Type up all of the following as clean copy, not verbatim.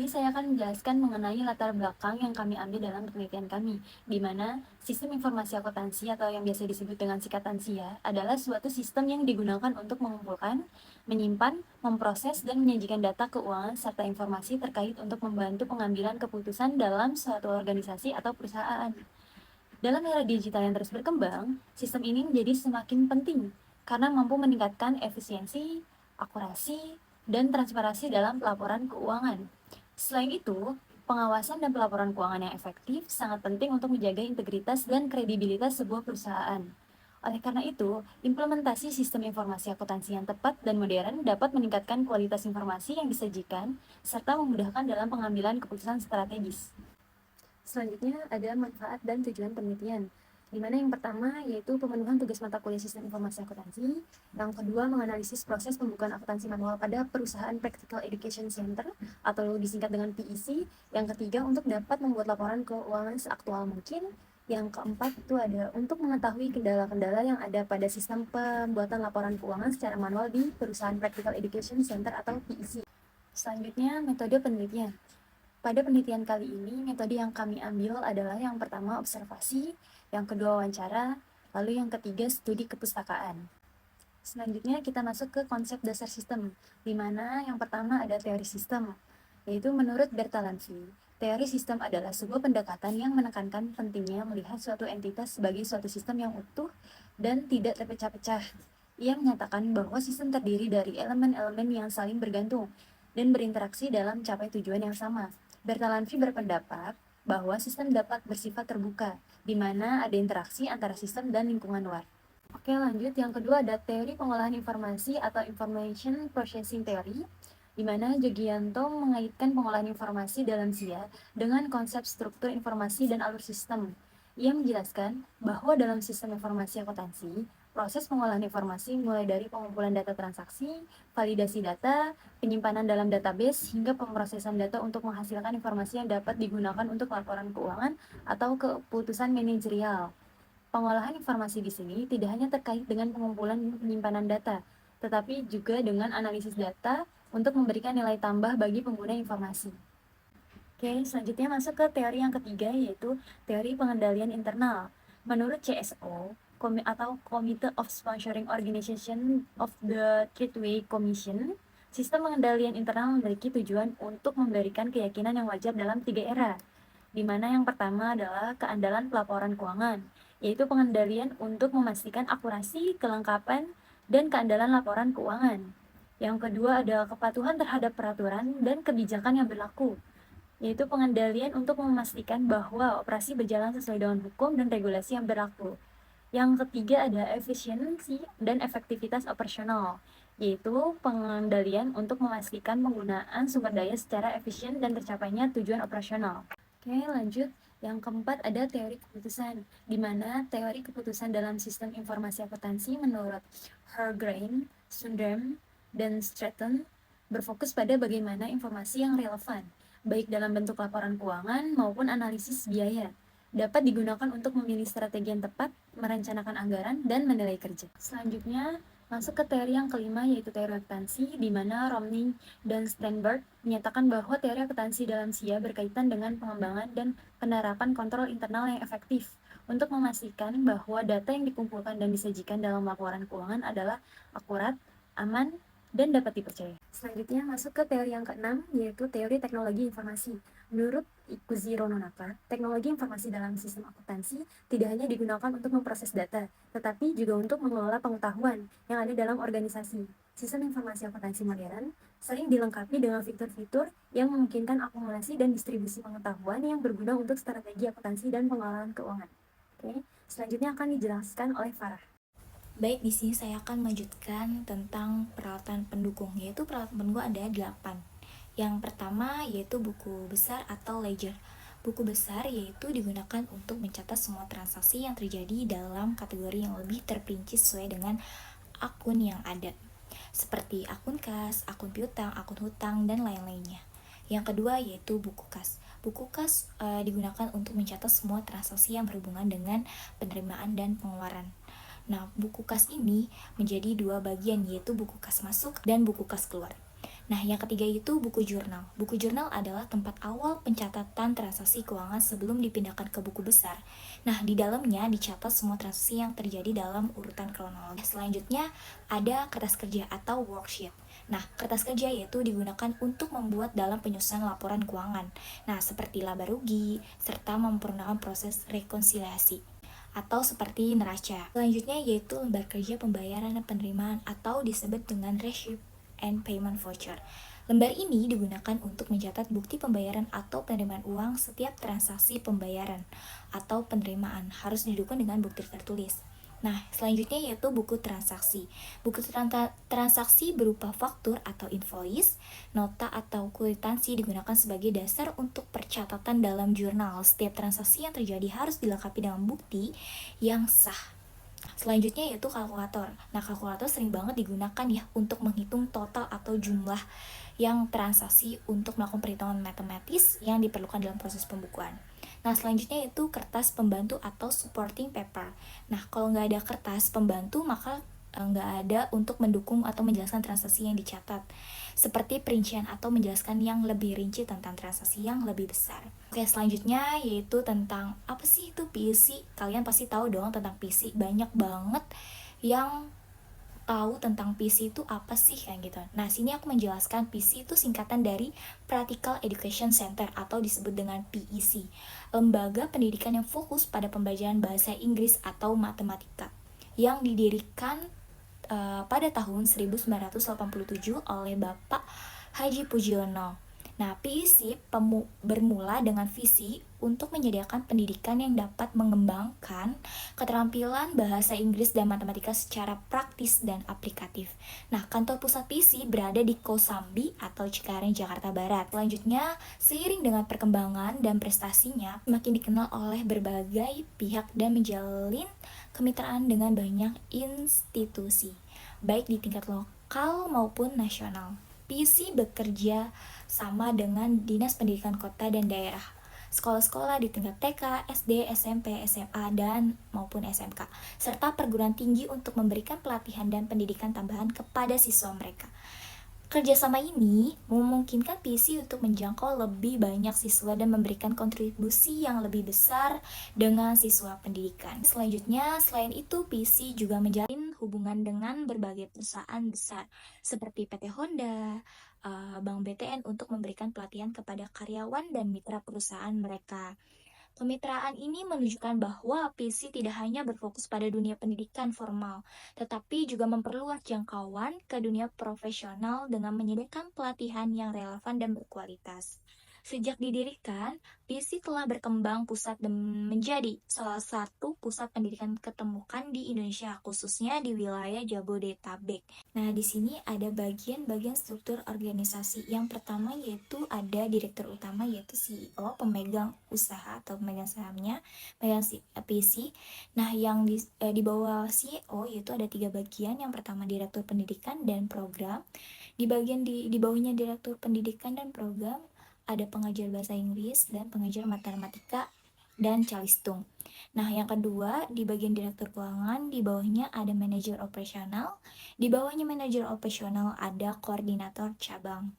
sini saya akan menjelaskan mengenai latar belakang yang kami ambil dalam penelitian kami, di mana sistem informasi akuntansi atau yang biasa disebut dengan singkatan SIA adalah suatu sistem yang digunakan untuk mengumpulkan, menyimpan, memproses, dan menyajikan data keuangan serta informasi terkait untuk membantu pengambilan keputusan dalam suatu organisasi atau perusahaan. Dalam era digital yang terus berkembang, sistem ini menjadi semakin penting karena mampu meningkatkan efisiensi, akurasi, dan transparansi dalam pelaporan keuangan. Selain itu, pengawasan dan pelaporan keuangan yang efektif sangat penting untuk menjaga integritas dan kredibilitas sebuah perusahaan. Oleh karena itu, implementasi sistem informasi akuntansi yang tepat dan modern dapat meningkatkan kualitas informasi yang disajikan serta memudahkan dalam pengambilan keputusan strategis. Selanjutnya ada manfaat dan tujuan penelitian, di mana yang pertama yaitu pemenuhan tugas mata kuliah sistem informasi akuntansi, yang kedua menganalisis proses pembukaan akuntansi manual pada perusahaan Practical Education Center atau disingkat dengan PEC, yang ketiga untuk dapat membuat laporan keuangan seaktual mungkin, yang keempat itu ada untuk mengetahui kendala-kendala yang ada pada sistem pembuatan laporan keuangan secara manual di perusahaan Practical Education Center atau PEC. Selanjutnya metode penelitian. Pada penelitian kali ini, metode yang kami ambil adalah yang pertama observasi, yang kedua wawancara, lalu yang ketiga studi kepustakaan. Selanjutnya kita masuk ke konsep dasar sistem, di mana yang pertama ada teori sistem, yaitu menurut Bertalanffy. Teori sistem adalah sebuah pendekatan yang menekankan pentingnya melihat suatu entitas sebagai suatu sistem yang utuh dan tidak terpecah-pecah. Ia menyatakan bahwa sistem terdiri dari elemen-elemen yang saling bergantung dan berinteraksi dalam mencapai tujuan yang sama. Bertalanffy berpendapat bahwa sistem dapat bersifat terbuka, di mana ada interaksi antara sistem dan lingkungan luar. Oke, lanjut. Yang kedua ada teori pengolahan informasi atau Information Processing Theory, di mana Jogianto mengaitkan pengolahan informasi dalam SIA dengan konsep struktur informasi dan alur sistem. Ia menjelaskan bahwa dalam sistem informasi akuntansi, proses pengolahan informasi mulai dari pengumpulan data transaksi, validasi data, penyimpanan dalam database, hingga pemrosesan data untuk menghasilkan informasi yang dapat digunakan untuk laporan keuangan atau keputusan manajerial. Pengolahan informasi di sini tidak hanya terkait dengan pengumpulan dan penyimpanan data, tetapi juga dengan analisis data untuk memberikan nilai tambah bagi pengguna informasi. Oke, selanjutnya masuk ke teori yang ketiga, yaitu teori pengendalian internal. Menurut CSO, atau Committee of Sponsoring Organization of the Treatway Commission, sistem pengendalian internal memiliki tujuan untuk memberikan keyakinan yang wajar dalam 3 era, di mana yang pertama adalah keandalan pelaporan keuangan, yaitu pengendalian untuk memastikan akurasi, kelengkapan, dan keandalan laporan keuangan. Yang kedua adalah kepatuhan terhadap peraturan dan kebijakan yang berlaku, yaitu pengendalian untuk memastikan bahwa operasi berjalan sesuai dengan hukum dan regulasi yang berlaku. Yang ketiga ada efisiensi dan efektivitas operasional, yaitu pengendalian untuk memastikan penggunaan sumber daya secara efisien dan tercapainya tujuan operasional. Oke, lanjut. Yang keempat ada teori keputusan, di mana teori keputusan dalam sistem informasi akuntansi menurut Hergrain, Sundram, dan Stratton berfokus pada bagaimana informasi yang relevan, baik dalam bentuk laporan keuangan maupun analisis biaya, dapat digunakan untuk memilih strategi yang tepat, merencanakan anggaran, dan menilai kerja. Selanjutnya, masuk ke teori yang kelima, yaitu teori akuntansi, di mana Romney dan Steinberg menyatakan bahwa teori akuntansi dalam SIA berkaitan dengan pengembangan dan penerapan kontrol internal yang efektif untuk memastikan bahwa data yang dikumpulkan dan disajikan dalam laporan keuangan adalah akurat, aman, dan dapat dipercaya. Selanjutnya masuk ke teori yang keenam, yaitu teori teknologi informasi. Menurut Ikuziro Nonaka, teknologi informasi dalam sistem akuntansi tidak hanya digunakan untuk memproses data, tetapi juga untuk mengelola pengetahuan yang ada dalam organisasi. Sistem informasi akuntansi modern sering dilengkapi dengan fitur-fitur yang memungkinkan akumulasi dan distribusi pengetahuan yang berguna untuk strategi akuntansi dan pengelolaan keuangan. Oke, selanjutnya akan dijelaskan oleh Farah. Baik, di sini saya akan melanjutkan tentang peralatan pendukung, yaitu peralatan pendukung ada 8. Yang pertama yaitu buku besar atau ledger. Buku besar yaitu digunakan untuk mencatat semua transaksi yang terjadi dalam kategori yang lebih terperinci sesuai dengan akun yang ada, seperti akun kas, akun piutang, akun hutang, dan lain-lainnya. Yang kedua yaitu buku kas. Buku kas digunakan untuk mencatat semua transaksi yang berhubungan dengan penerimaan dan pengeluaran. Nah, buku kas ini menjadi 2 bagian, yaitu buku kas masuk dan buku kas keluar. Nah, yang ketiga itu buku jurnal. Buku jurnal adalah tempat awal pencatatan transaksi keuangan sebelum dipindahkan ke buku besar. Nah, di dalamnya dicatat semua transaksi yang terjadi dalam urutan kronologis. Selanjutnya, ada kertas kerja atau worksheet. Nah, kertas kerja yaitu digunakan untuk membuat dalam penyusunan laporan keuangan. Nah, seperti laba rugi, serta mempergunakan proses rekonsiliasi atau seperti neraca. Selanjutnya yaitu lembar kerja pembayaran dan penerimaan atau disebut dengan receipt and payment voucher. Lembar ini digunakan untuk mencatat bukti pembayaran atau penerimaan uang. Setiap transaksi pembayaran atau penerimaan harus didukung dengan bukti tertulis. Nah, selanjutnya yaitu buku transaksi. Buku transaksi berupa faktur atau invoice, nota atau kwitansi digunakan sebagai dasar untuk percatatan dalam jurnal. Setiap transaksi yang terjadi harus dilengkapi dengan bukti yang sah. Selanjutnya yaitu kalkulator. Nah, kalkulator sering banget digunakan ya untuk menghitung total atau jumlah yang transaksi untuk melakukan perhitungan matematis yang diperlukan dalam proses pembukuan. Nah, selanjutnya yaitu kertas pembantu atau supporting paper. Nah, kalau nggak ada kertas pembantu, maka nggak ada untuk mendukung atau menjelaskan transaksi yang dicatat, seperti perincian atau menjelaskan yang lebih rinci tentang transaksi yang lebih besar. Oke, selanjutnya yaitu tentang apa sih itu PC. Kalian pasti tahu dong tentang PC, banyak banget yang tahu tentang PC itu apa sih kayak gitu. Nah, sini aku menjelaskan PC itu singkatan dari Practical Education Center atau disebut dengan PEC, lembaga pendidikan yang fokus pada pembelajaran bahasa Inggris atau matematika, yang didirikan pada tahun 1987 oleh Bapak Haji Pujiono. Nah, PEC bermula dengan visi untuk menyediakan pendidikan yang dapat mengembangkan keterampilan bahasa Inggris dan matematika secara praktis dan aplikatif. Nah, kantor pusat PEC berada di Kosambi atau Cikarang, Jakarta Barat. Selanjutnya, seiring dengan perkembangan dan prestasinya, semakin dikenal oleh berbagai pihak dan menjalin kemitraan dengan banyak institusi, baik di tingkat lokal maupun nasional. PEC bekerja sama dengan Dinas Pendidikan Kota dan Daerah, sekolah-sekolah di tingkat TK, SD, SMP, SMA, dan maupun SMK, serta perguruan tinggi untuk memberikan pelatihan dan pendidikan tambahan kepada siswa mereka. Kerjasama ini memungkinkan PEC untuk menjangkau lebih banyak siswa dan memberikan kontribusi yang lebih besar dengan siswa pendidikan. Selanjutnya, selain itu, PEC juga menjalin hubungan dengan berbagai perusahaan besar seperti PT Honda, Bank BTN untuk memberikan pelatihan kepada karyawan dan mitra perusahaan mereka. Kemitraan ini menunjukkan bahwa PEC tidak hanya berfokus pada dunia pendidikan formal, tetapi juga memperluas jangkauan ke dunia profesional dengan menyediakan pelatihan yang relevan dan berkualitas. Sejak didirikan, PEC telah berkembang pusat dan menjadi salah satu pusat pendidikan ketemukan di Indonesia, khususnya di wilayah Jabodetabek. Nah, di sini ada bagian-bagian struktur organisasi. Yang pertama yaitu ada direktur utama yaitu CEO, pemegang usaha atau pemegang sahamnya, pemegang PEC. Nah, yang di bawah CEO yaitu ada 3 bagian. Yang pertama direktur pendidikan dan program. Di bagian di bawahnya direktur pendidikan dan program ada pengajar bahasa Inggris dan pengajar matematika dan calistung. Nah, yang kedua di bagian direktur keuangan, di bawahnya ada manajer operasional, di bawahnya manajer operasional ada koordinator cabang.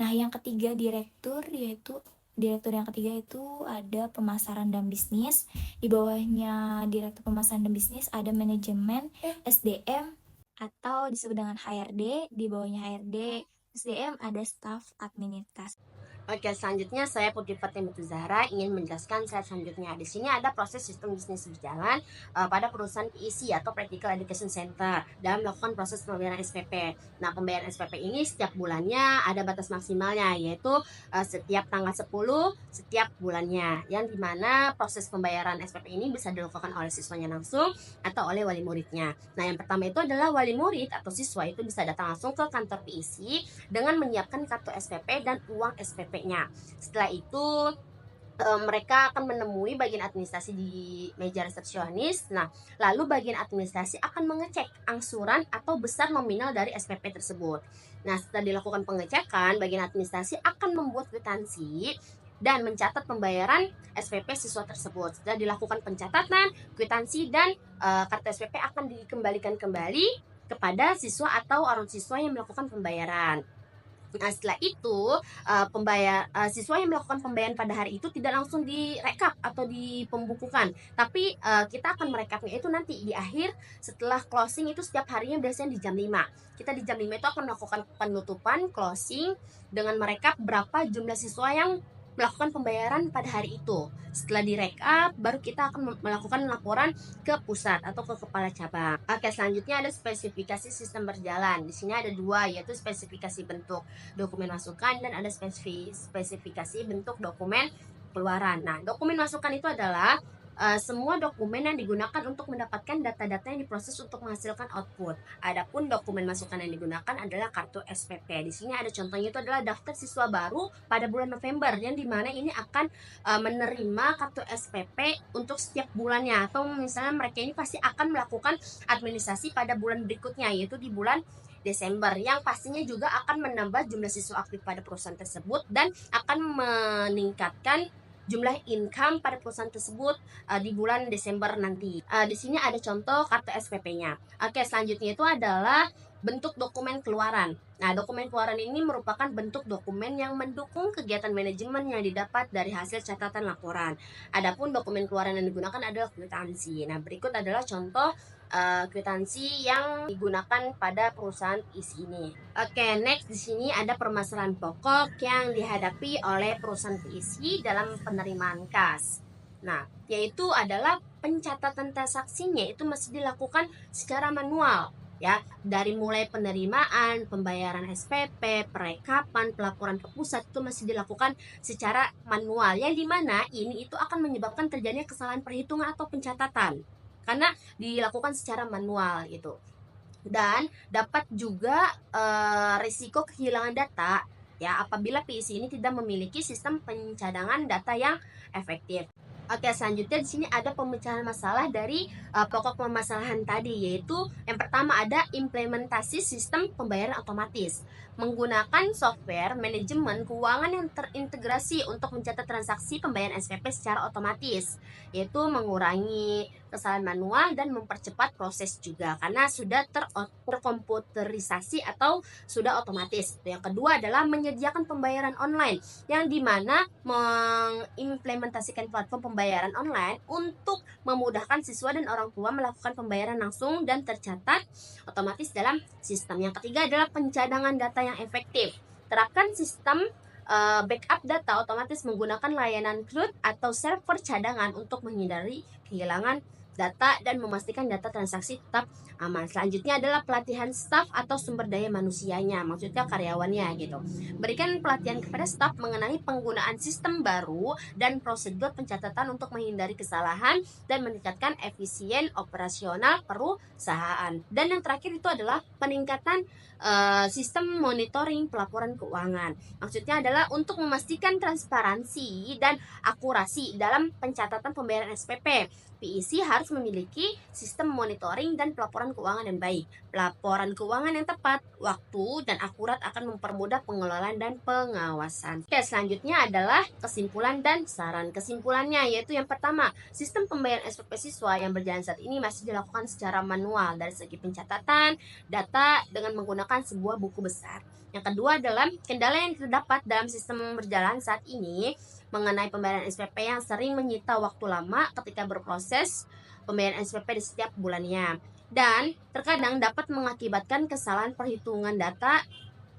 Nah, yang ketiga direktur yang ketiga itu ada pemasaran dan bisnis. Di bawahnya direktur pemasaran dan bisnis ada manajemen SDM atau disebut dengan HRD. Di bawahnya HRD SDM ada staf administrasi. Oke, selanjutnya saya Putri Fatimah Zahra ingin menjelaskan slide selanjutnya. Di sini ada proses sistem bisnis berjalan pada perusahaan PEC atau Practical Education Center dalam melakukan proses pembayaran SPP. Nah, pembayaran SPP ini setiap bulannya ada batas maksimalnya, yaitu setiap tanggal 10 setiap bulannya, yang dimana proses pembayaran SPP ini bisa dilakukan oleh siswanya langsung atau oleh wali muridnya. Nah, yang pertama itu adalah wali murid atau siswa itu bisa datang langsung ke kantor PEC dengan menyiapkan kartu SPP dan uang SPP-nya. Setelah itu mereka akan menemui bagian administrasi di meja resepsionis. Nah, lalu bagian administrasi akan mengecek angsuran atau besar nominal dari SPP tersebut. Nah, setelah dilakukan pengecekan, bagian administrasi akan membuat kwitansi dan mencatat pembayaran SPP siswa tersebut. Setelah dilakukan pencatatan, kwitansi dan kartu SPP akan dikembalikan kembali kepada siswa atau orang siswa yang melakukan pembayaran. Nah, setelah itu, siswa yang melakukan pembayaran pada hari itu tidak langsung direkap atau dipembukukan, tapi, kita akan merekapnya itu nanti di akhir setelah closing itu setiap harinya biasanya di jam 5. Kita di jam 5 itu akan melakukan penutupan, closing, dengan merekap berapa jumlah siswa yang melakukan pembayaran pada hari itu. Setelah direkap, baru kita akan melakukan laporan ke pusat atau ke kepala cabang. Oke, selanjutnya ada spesifikasi sistem berjalan. Di sini ada dua, yaitu spesifikasi bentuk dokumen masukan dan ada spesifikasi bentuk dokumen keluaran. Nah, dokumen masukan itu adalah semua dokumen yang digunakan untuk mendapatkan data-data yang diproses untuk menghasilkan output. Adapun dokumen masukan yang digunakan adalah kartu SPP. Di sini ada contohnya, itu adalah daftar siswa baru pada bulan November, yang dimana ini akan menerima kartu SPP untuk setiap bulannya, atau misalnya mereka ini pasti akan melakukan administrasi pada bulan berikutnya, yaitu di bulan Desember, yang pastinya juga akan menambah jumlah siswa aktif pada perusahaan tersebut dan akan meningkatkan jumlah income pada perusahaan tersebut di bulan Desember nanti. Di sini ada contoh kartu SPP-nya. Oke, selanjutnya itu adalah bentuk dokumen keluaran. Nah, dokumen keluaran ini merupakan bentuk dokumen yang mendukung kegiatan manajemen yang didapat dari hasil catatan laporan. Adapun dokumen keluaran yang digunakan adalah kwitansi. Nah, berikut adalah contoh kwitansi yang digunakan pada perusahaan isi ini. Oke, next di sini ada permasalahan pokok yang dihadapi oleh perusahaan PIC dalam penerimaan kas. Nah, yaitu adalah pencatatan transaksinya itu masih dilakukan secara manual, ya, dari mulai penerimaan, pembayaran SPP, perekapan, pelaporan ke pusat itu masih dilakukan secara manual, yang dimana ini itu akan menyebabkan terjadinya kesalahan perhitungan atau pencatatan karena dilakukan secara manual gitu. Dan dapat juga risiko kehilangan data, ya, apabila PIC ini tidak memiliki sistem pencadangan data yang efektif. Oke, selanjutnya di sini ada pemecahan masalah dari pokok permasalahan tadi, yaitu yang pertama ada implementasi sistem pembayaran otomatis menggunakan software manajemen keuangan yang terintegrasi untuk mencatat transaksi pembayaran SPP secara otomatis, yaitu mengurangi kesalahan manual dan mempercepat proses juga karena sudah terkomputerisasi atau sudah otomatis. Yang kedua adalah menyediakan pembayaran online, yang dimana mengimplementasikan platform pembayaran online untuk memudahkan siswa dan orang tua melakukan pembayaran langsung dan tercatat otomatis dalam sistem. Yang ketiga adalah pencadangan data yang efektif. Terapkan sistem backup data otomatis menggunakan layanan cloud atau server cadangan untuk menghindari kehilangan data dan memastikan data transaksi tetap aman. Selanjutnya adalah pelatihan staf atau sumber daya manusianya, maksudnya karyawannya gitu. Berikan pelatihan kepada staf mengenai penggunaan sistem baru dan prosedur pencatatan untuk menghindari kesalahan dan meningkatkan efisien operasional perusahaan. Dan yang terakhir itu adalah peningkatan sistem monitoring pelaporan keuangan. Maksudnya adalah untuk memastikan transparansi dan akurasi dalam pencatatan pembayaran SPP. PIC harus memiliki sistem monitoring dan pelaporan keuangan yang baik. Pelaporan keuangan yang tepat, waktu, dan akurat akan mempermudah pengelolaan dan pengawasan. Oke, selanjutnya adalah kesimpulan dan saran. Kesimpulannya yaitu yang pertama, sistem pembayaran SPP siswa yang berjalan saat ini masih dilakukan secara manual dari segi pencatatan data dengan menggunakan sebuah buku besar. Yang kedua adalah kendala yang terdapat dalam sistem berjalan saat ini mengenai pembayaran SPP yang sering menyita waktu lama ketika berproses pembayaran SPP di setiap bulannya, dan terkadang dapat mengakibatkan kesalahan perhitungan data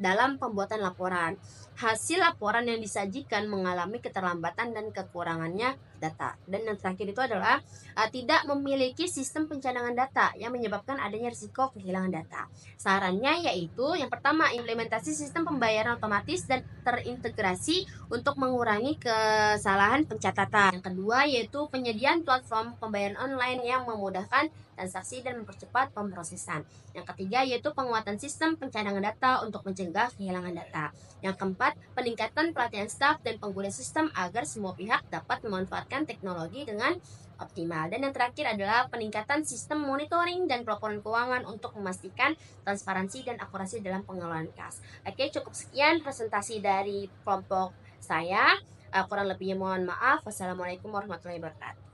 dalam pembuatan laporan. Hasil laporan yang disajikan mengalami keterlambatan dan kekurangannya data. Dan yang terakhir itu adalah tidak memiliki sistem pencadangan data yang menyebabkan adanya risiko kehilangan data. Sarannya yaitu yang pertama, implementasi sistem pembayaran otomatis dan terintegrasi untuk mengurangi kesalahan pencatatan. Yang kedua yaitu penyediaan platform pembayaran online yang memudahkan transaksi dan mempercepat pemrosesan. Yang ketiga yaitu penguatan sistem pencadangan data untuk mencegah kehilangan data. Yang keempat, peningkatan pelatihan staf dan pengguna sistem agar semua pihak dapat memanfaatkan teknologi dengan optimal. Dan yang terakhir adalah peningkatan sistem monitoring dan pelaporan keuangan untuk memastikan transparansi dan akurasi dalam pengelolaan kas. Oke, cukup sekian presentasi dari kelompok saya. Kurang lebihnya mohon maaf. Wassalamualaikum warahmatullahi wabarakatuh.